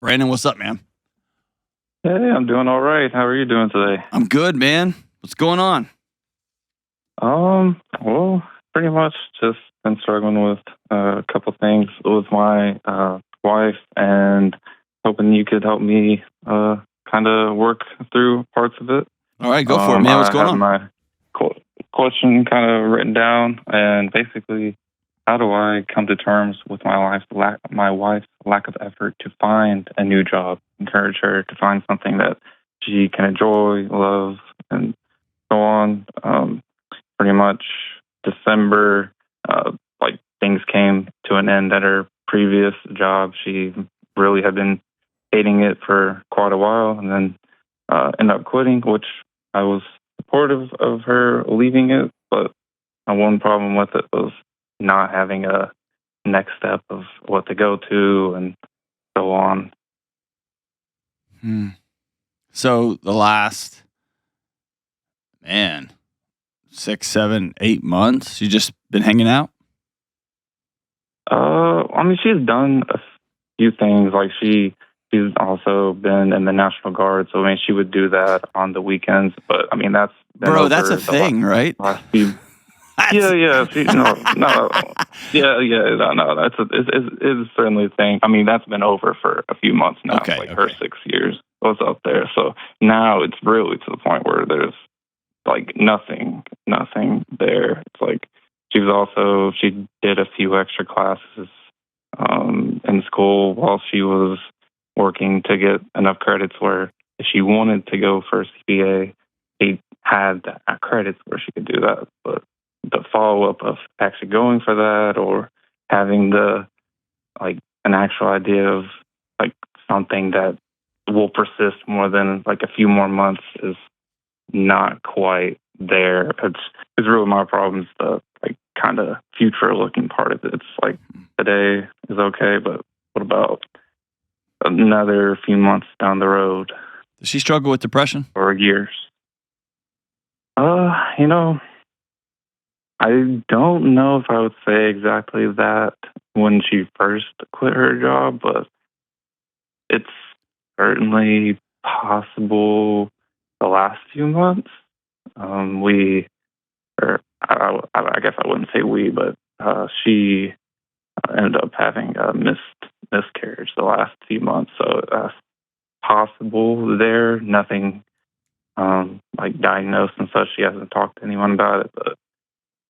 Brandon, what's up, man? Hey, I'm doing all right. How are you doing today? I'm good, man. What's going on? Well, pretty much just been struggling with a couple things with my wife, and hoping you could help me kind of work through parts of it. All right, go for it, man. What's I going have on? my question kind of written down, and basically, how do I come to terms with my wife's lack of effort to find a new job? Encourage her to find something that she can enjoy, love, and so on. Pretty much December, like things came to an end at her previous job. She really had been hating it for quite a while, and then ended up quitting, which I was supportive of her leaving it. But my one problem with it was not having a next step of what to go to and so on. So the last, 6, 7, 8 months, you just been hanging out? I mean, she's done a few things. Like she's also been in the National Guard, so I mean, she would do that on the weekends. But I mean, that's been Bro, over that's a the thing, right? last few. Yeah. No. Yeah. No. It's certainly a thing. I mean, that's been over for a few months now. Okay, Her 6 years was up there, so now it's really to the point where there's like nothing there. It's like she did a few extra classes in school while she was working to get enough credits where if she wanted to go for CPA, she had the credits where she could do that. But the follow up of actually going for that or having an actual idea of like something that will persist more than like a few more months is not quite there. It's really my problem. Is the like kind of future looking part of it. It's like today is okay, but what about another few months down the road? Does she struggle with depression? Or years? I don't know if I would say exactly that when she first quit her job, but it's certainly possible the last few months. I guess I wouldn't say we, but she ended up having a miscarriage the last few months. So possible there. Nothing like diagnosed and such. She hasn't talked to anyone about it, but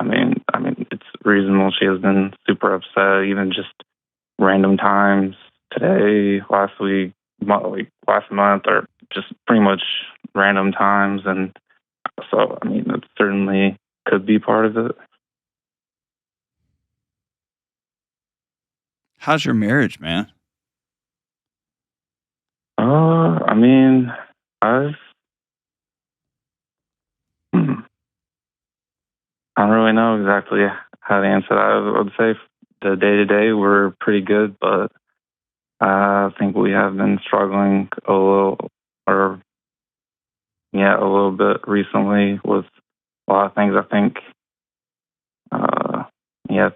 I mean, it's reasonable. She has been super upset, even just random times today, last week, last month, or just pretty much random times. And so, I mean, it certainly could be part of it. How's your marriage, man? I mean, I don't really know exactly how to answer that. I would say the day to day we're pretty good, but I think we have been struggling a little bit recently with a lot of things. I think,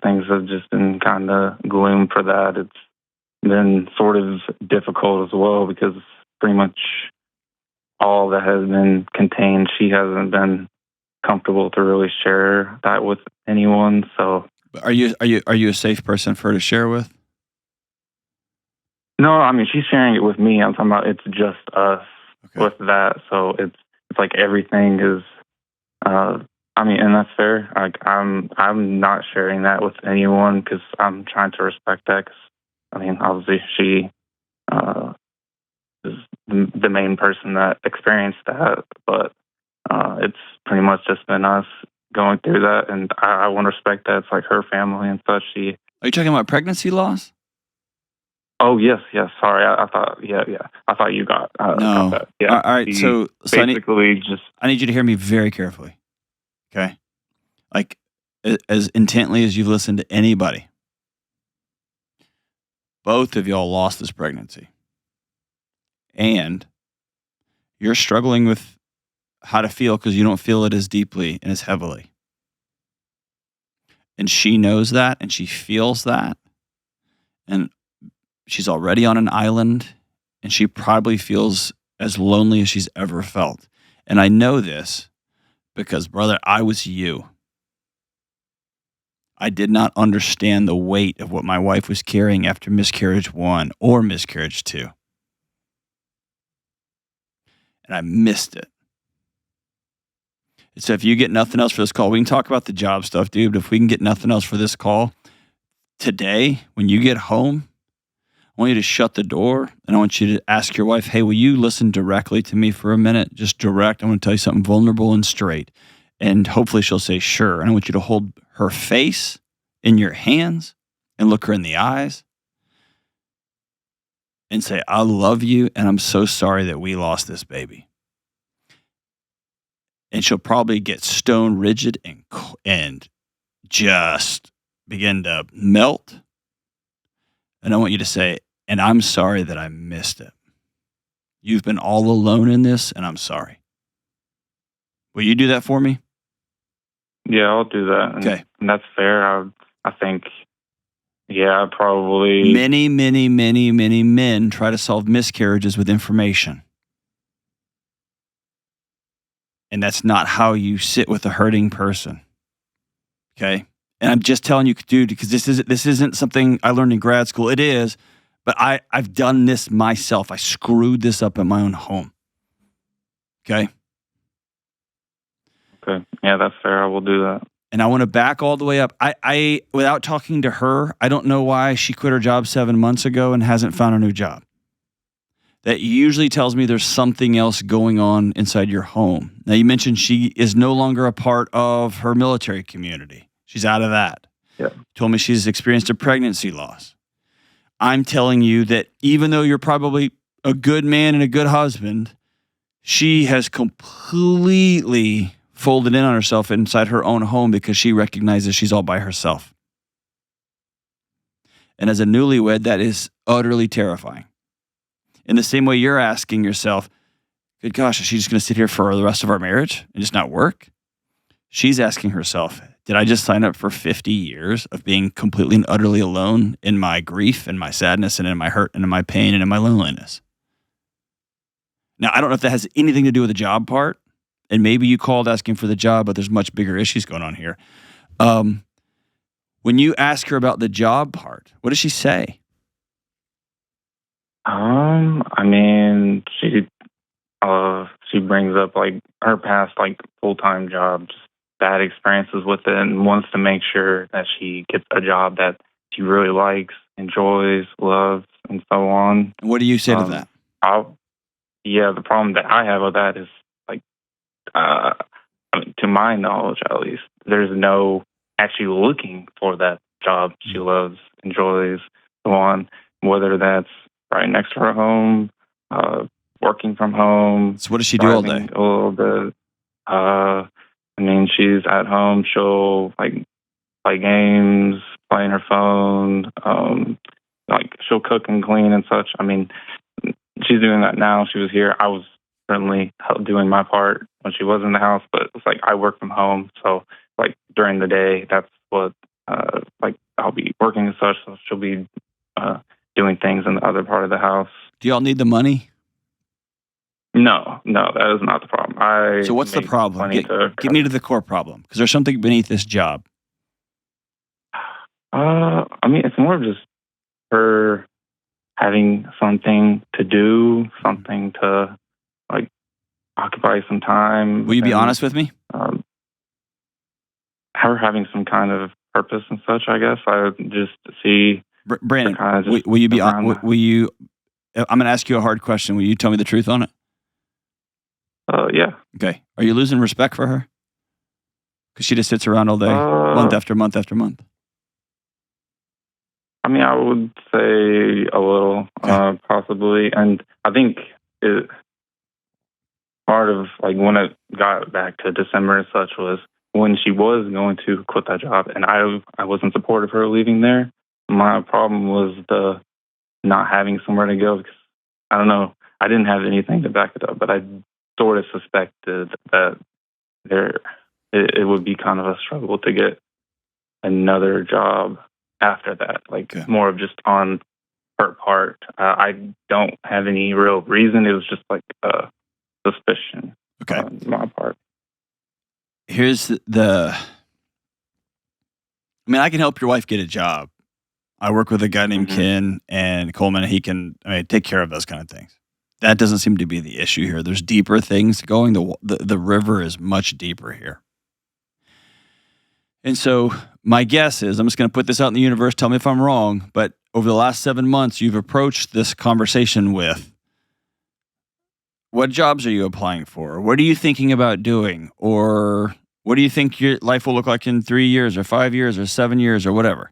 things have just been kind of gloom for that. It's been sort of difficult as well because pretty much all that has been contained, she hasn't been comfortable to really share that with anyone. So, Are you a safe person for her to share with? no, I mean she's sharing it with me. I'm talking about it's just us with that. So it's like everything is. And that's fair. Like I'm not sharing that with anyone because I'm trying to respect that. Cause, obviously she is the main person that experienced that, but it's pretty much just been us going through that, and I want to respect that. It's like her family and such. Are you talking about pregnancy loss? Oh yes. Sorry, I thought I thought you got no. Got that. Yeah. All right. So basically, I need you to hear me very carefully. Okay. Like as intently as you've listened to anybody. Both of y'all lost this pregnancy, and you're struggling with how to feel because you don't feel it as deeply and as heavily. And she knows that, and she feels that, and she's already on an island and she probably feels as lonely as she's ever felt. And I know this because, brother, I was you. I did not understand the weight of what my wife was carrying after miscarriage 1 or miscarriage 2. And I missed it. So if you get nothing else for this call, we can talk about the job stuff, dude. But if we can get nothing else for this call, today, when you get home, I want you to shut the door, and I want you to ask your wife, hey, will you listen directly to me for a minute? Just direct. I want to tell you something vulnerable and straight. And hopefully she'll say, sure. And I want you to hold her face in your hands and look her in the eyes and say, I love you, and I'm so sorry that we lost this baby. And she'll probably get stone rigid and just begin to melt. And I want you to say, and I'm sorry that I missed it. You've been all alone in this, and I'm sorry. Will you do that for me? Yeah, I'll do that. Okay. And that's fair. I think, yeah, probably. Many men try to solve miscarriages with information. And that's not how you sit with a hurting person. Okay? And I'm just telling you, dude, because this isn't something I learned in grad school. It is, but I've done this myself. I screwed this up in my own home. Okay? Okay. Yeah, that's fair. I will do that. And I want to back all the way up. I without talking to her, I don't know why she quit her job 7 months ago and hasn't found a new job. That usually tells me there's something else going on inside your home. Now, you mentioned she is no longer a part of her military community. She's out of that. Yeah. Told me she's experienced a pregnancy loss. I'm telling you that even though you're probably a good man and a good husband, she has completely folded in on herself inside her own home because she recognizes she's all by herself. And as a newlywed, that is utterly terrifying. In the same way you're asking yourself, good gosh, is she just going to sit here for the rest of our marriage and just not work? She's asking herself, did I just sign up for 50 years of being completely and utterly alone in my grief and my sadness and in my hurt and in my pain and in my loneliness? Now, I don't know if that has anything to do with the job part, and maybe you called asking for the job, but there's much bigger issues going on here. When you ask her about the job part, what does she say? I mean, she brings up like her past like full-time jobs, bad experiences with it, and wants to make sure that she gets a job that she really likes, enjoys, loves, and so on. What do you say to that? The problem that I have with that is like, I mean, to my knowledge at least, there's no actually looking for that job she loves, enjoys, so on, whether that's right next to her home, working from home. So what does she do all day? A little bit. I mean, she's at home. She'll like play games, play on her phone. Like she'll cook and clean and such. I mean, she's doing that now. She was here. I was certainly doing my part when she was in the house, but it's like I work from home, so like during the day, that's what like I'll be working and such. So she'll be doing things in the other part of the house. Do y'all need the money? No, that is not the problem. So what's the problem? Get me to the core problem, because there's something beneath this job. I mean, it's more of just her having something to do, something to like occupy some time. Will you be honest with me? Her having some kind of purpose and such, I guess. I just see. Brandon, will you be honest? I'm going to ask you a hard question. Will you tell me the truth on it? Yeah. Okay. Are you losing respect for her? Because she just sits around all day, month after month after month. I mean, I would say a little, possibly. And I think part of like when it got back to December and such was when she was going to quit that job, and I wasn't supportive of her leaving there. My problem was the not having somewhere to go, because I don't know, I didn't have anything to back it up, but I sort of suspected that it would be kind of a struggle to get another job after that, like more of just on her part. I don't have any real reason. It was just like a suspicion Okay. on my part. Here's I mean, I can help your wife get a job. I work with a guy named Ken and Coleman. He can, take care of those kind of things. That doesn't seem to be the issue here. There's deeper things going. The river is much deeper here. And so my guess is, I'm just going to put this out in the universe. Tell me if I'm wrong. But over the last 7 months, you've approached this conversation with, what jobs are you applying for? What are you thinking about doing? Or what do you think your life will look like in 3 years or 5 years or 7 years or whatever?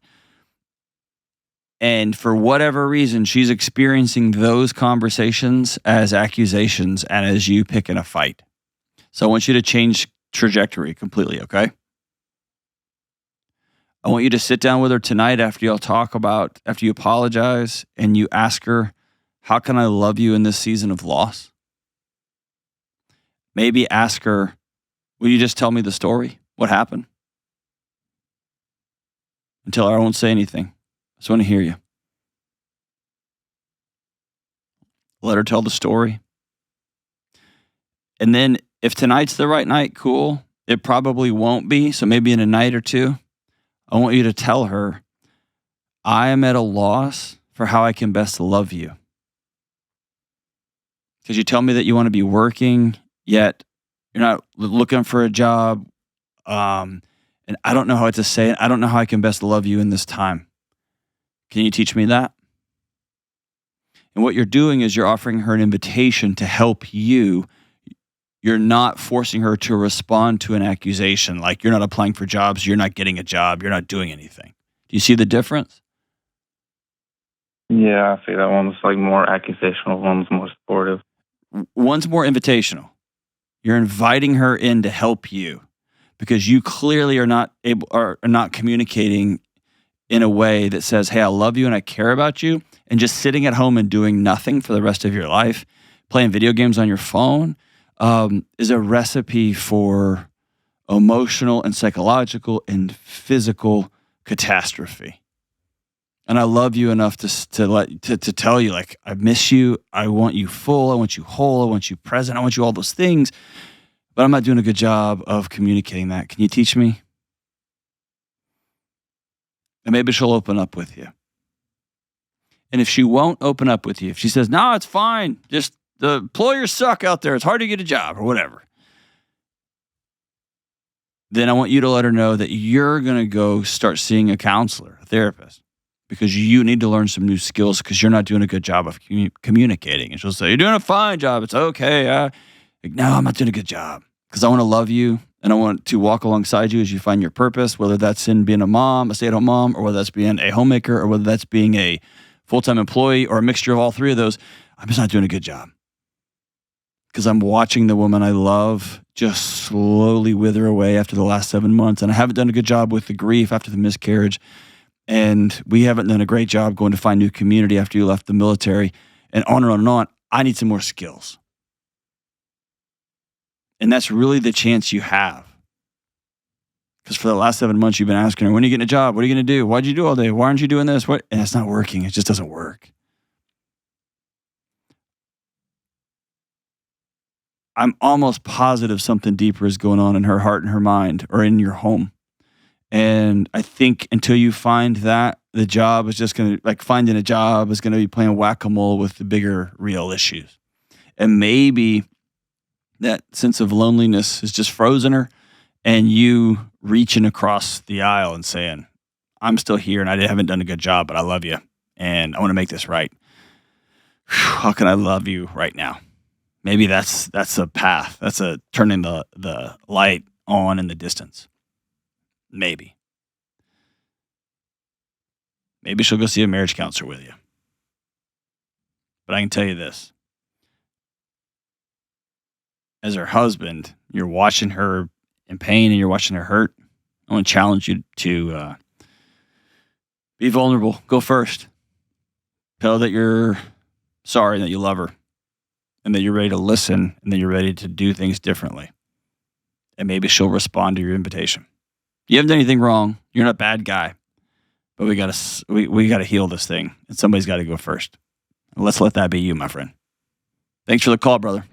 And for whatever reason, she's experiencing those conversations as accusations and as you picking a fight. So I want you to change trajectory completely, okay? I want you to sit down with her tonight after you apologize, and you ask her, how can I love you in this season of loss? Maybe ask her, will you just tell me the story? What happened? And tell her I won't say anything. I just want to hear you. Let her tell the story. And then if tonight's the right night, cool. It probably won't be. So maybe in a night or two, I want you to tell her, I am at a loss for how I can best love you. Because you tell me that you want to be working, yet you're not looking for a job. And I don't know how to say it. I don't know how I can best love you in this time. Can you teach me that? And what you're doing is you're offering her an invitation to help you. You're not forcing her to respond to an accusation. Like, you're not applying for jobs, you're not getting a job, you're not doing anything. Do you see the difference? Yeah, I see that one's like more accusational, one's more supportive. One's more invitational. You're inviting her in to help you because you clearly are not communicating in a way that says, hey, I love you and I care about you. And just sitting at home and doing nothing for the rest of your life, playing video games on your phone, is a recipe for emotional and psychological and physical catastrophe. And I love you enough to tell you, like, I miss you. I want you full. I want you whole. I want you present. I want you all those things. But I'm not doing a good job of communicating that. Can you teach me? And maybe she'll open up with you. And if she won't open up with you, if she says, no, it's fine, just the employers suck out there, it's hard to get a job or whatever, then I want you to let her know that you're going to go start seeing a counselor, a therapist, because you need to learn some new skills because you're not doing a good job of communicating. And she'll say, you're doing a fine job. It's okay. No, I'm not doing a good job because I want to love you and I want to walk alongside you as you find your purpose, whether that's in being a mom, a stay-at-home mom, or whether that's being a homemaker, or whether that's being a full-time employee, or a mixture of all three of those. I'm just not doing a good job because I'm watching the woman I love just slowly wither away after the last 7 months. And I haven't done a good job with the grief after the miscarriage. And we haven't done a great job going to find new community after you left the military, and on and on and on. I need some more skills. And that's really the chance you have. Because for the last 7 months, you've been asking her, when are you getting a job? What are you going to do? Why'd you do all day? Why aren't you doing this? What? And it's not working. It just doesn't work. I'm almost positive something deeper is going on in her heart and her mind, or in your home. And I think until you find that, the job is just going to, like, finding a job is going to be playing whack-a-mole with the bigger real issues. And maybe that sense of loneliness has just frozen her, and you reaching across the aisle and saying, I'm still here and I haven't done a good job, but I love you and I want to make this right. How can I love you right now? Maybe that's a path. That's a turning the light on in the distance. Maybe she'll go see a marriage counselor with you. But I can tell you this. As her husband, you're watching her in pain and you're watching her hurt. I want to challenge you to be vulnerable. Go first. Tell her that you're sorry, that you love her, and that you're ready to listen, and that you're ready to do things differently. And maybe she'll respond to your invitation. You haven't done anything wrong. You're not a bad guy. But we gotta heal this thing, and somebody's got to go first. Let's let that be you, my friend. Thanks for the call, brother.